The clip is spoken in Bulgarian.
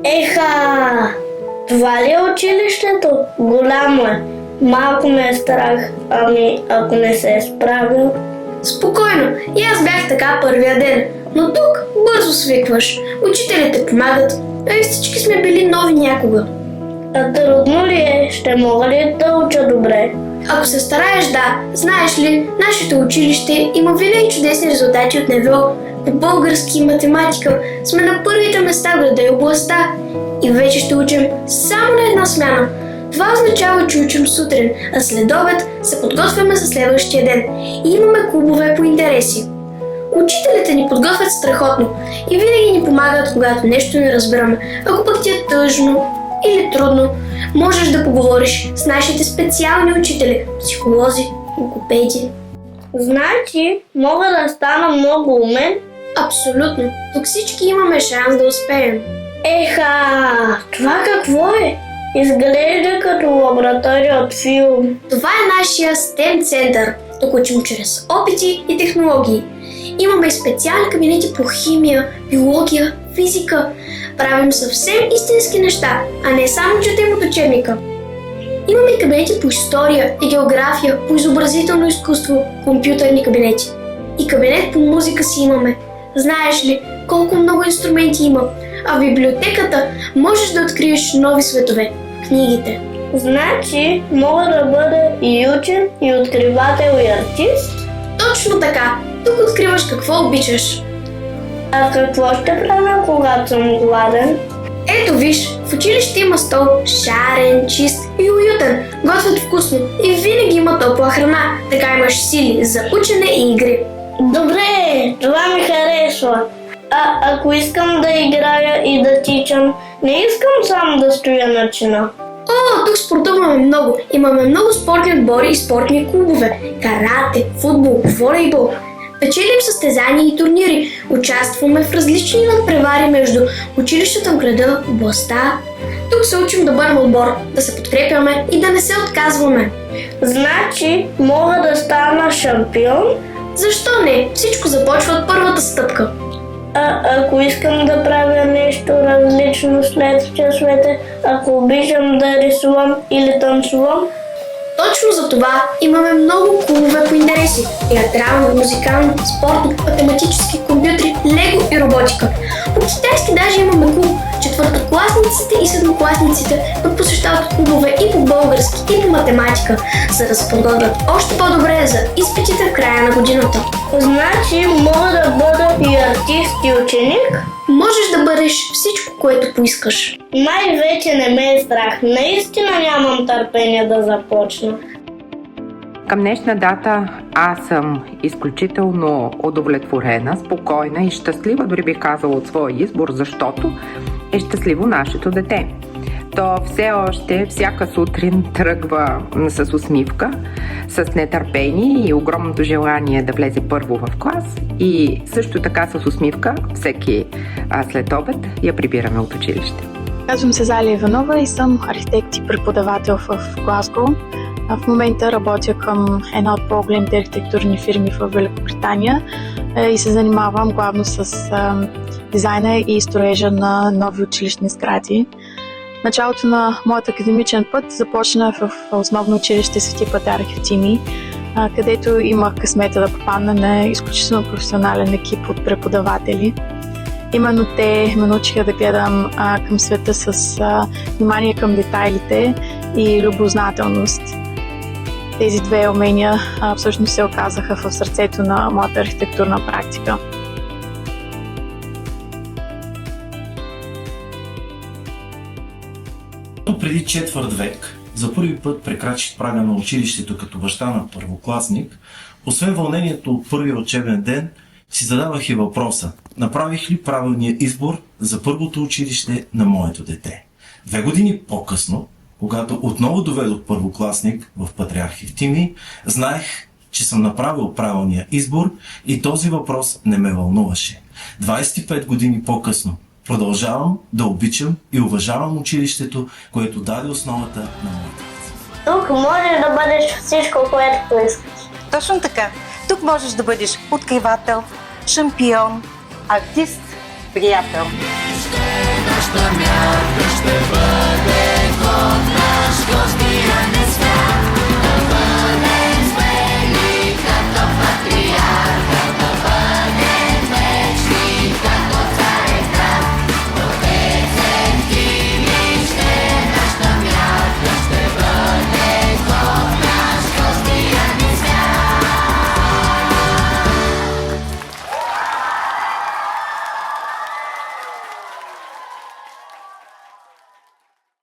Еха! Това ли е училището? Голямо е. Малко ме е страх, ами ако не се е справил. Спокойно, и аз бях така първия ден, но тук бързо свикваш. Учителите помагат, а и всички сме били нови някога. А трудно ли е? Ще мога ли да уча добре? Ако се стараеш, да. Знаеш ли, нашето училище има винаги чудесни резултати от НВО. По български и математика сме на първите места в града и областта. И вече ще учим само на една смяна. Това означава, че учим сутрин, а след обед се подготвяме за следващия ден. И имаме клубове по интереси. Учителите ни подготвят страхотно и винаги ни помагат, когато нещо не разбираме. Ако пък ти е тъжно или трудно, можеш да поговориш с нашите специални учители, психолози, логопеди. Значи, мога да стана много умен? Абсолютно. Тук всички имаме шанс да успеем. Еха! Това какво е? Изглежда като лаборатория от филм. Това е нашия STEM център. Тук учим чрез опити и технологии. Имаме и специални кабинети по химия, биология, физика. Правим съвсем истински неща, а не само четем от учебника. Имаме и кабинети по история и география, по изобразително изкуство, компютърни кабинети. И кабинет по музика си имаме. Знаеш ли колко много инструменти има? А в библиотеката можеш да откриеш нови светове, книгите. Значи, мога да бъда и учен, и откривател, и артист? Точно така. Тук откриваш какво обичаш. А какво ще правя, когато съм гладен? Ето виж, в училище има стол шарен, чист и уютен. Готвят вкусно и винаги има топла храна. Така имаш сили за учене и игри. Добре, това ми харесва. А ако искам да играя и да тичам, не искам само да стоя на чина. О, тук спортуваме много. Имаме много спортни отбори и спортни клубове. Карате, футбол, волейбол. Печелим състезания и турнири. Участваме в различни надпревари между училищата в града, областта. Тук се учим да бъдем отбор, да се подкрепяме и да не се отказваме. Значи, мога да стана шампион? Защо не? Всичко започва от първата стъпка. А ако искам да правя нещо различно след часовете, ако обичам да рисувам или танцувам? Точно за това имаме много клубове по интереси. Театрални, музикални, спортни, математически, компютри, лего и роботика. По китайски даже имаме клуб. Четвъртокласниците и седмокласниците посещават клубове и по български, и по математика, за да се подготвят още по-добре за изпитите в края на годината. Значи мога да бъда и артист и ученик? Можеш да бъдеш всичко, което поискаш. Май вече не ме е страх. Наистина нямам търпение да започна. Към днешна дата аз съм изключително удовлетворена, спокойна и щастлива, дори бих казала, от своя избор, защото е щастливо нашето дете. То все още всяка сутрин тръгва с усмивка, с нетърпение и огромното желание да влезе първо в клас и също така с усмивка всеки след обед я прибираме от училище. Казвам се Залия Иванова и съм архитект и преподавател в Глазго. В момента работя към една от по-големите архитектурни фирми в Великобритания и се занимавам главно с дизайна и строежа на нови училищни сгради. Началото на моят академичен път започна в основно училище Свети Патриарх Евтимий, където имах късмета да попадна на изключително професионален екип от преподаватели. Именно те ме научиха да гледам към света с внимание към детайлите и любознателност. Тези две умения всъщност се оказаха в сърцето на моята архитектурна практика. Преди четвърт век за първи път прекрачих прага на училището като баща на първокласник. Освен вълнението от първия учебен ден, си задавах и въпроса: направих ли правилния избор за първото училище на моето дете? 2 години по-късно, когато отново доведох първокласник в Патриарх Евтимий, знаех, че съм направил правилния избор и този въпрос не ме вълнуваше. 25 години по-късно продължавам да обичам и уважавам училището, което даде основата на моята. Тук можеш да бъдеш всичко, което поискаш. Точно така. Тук можеш да бъдеш откривател, шампион, артист Приятел! Нашата мярка ще бъде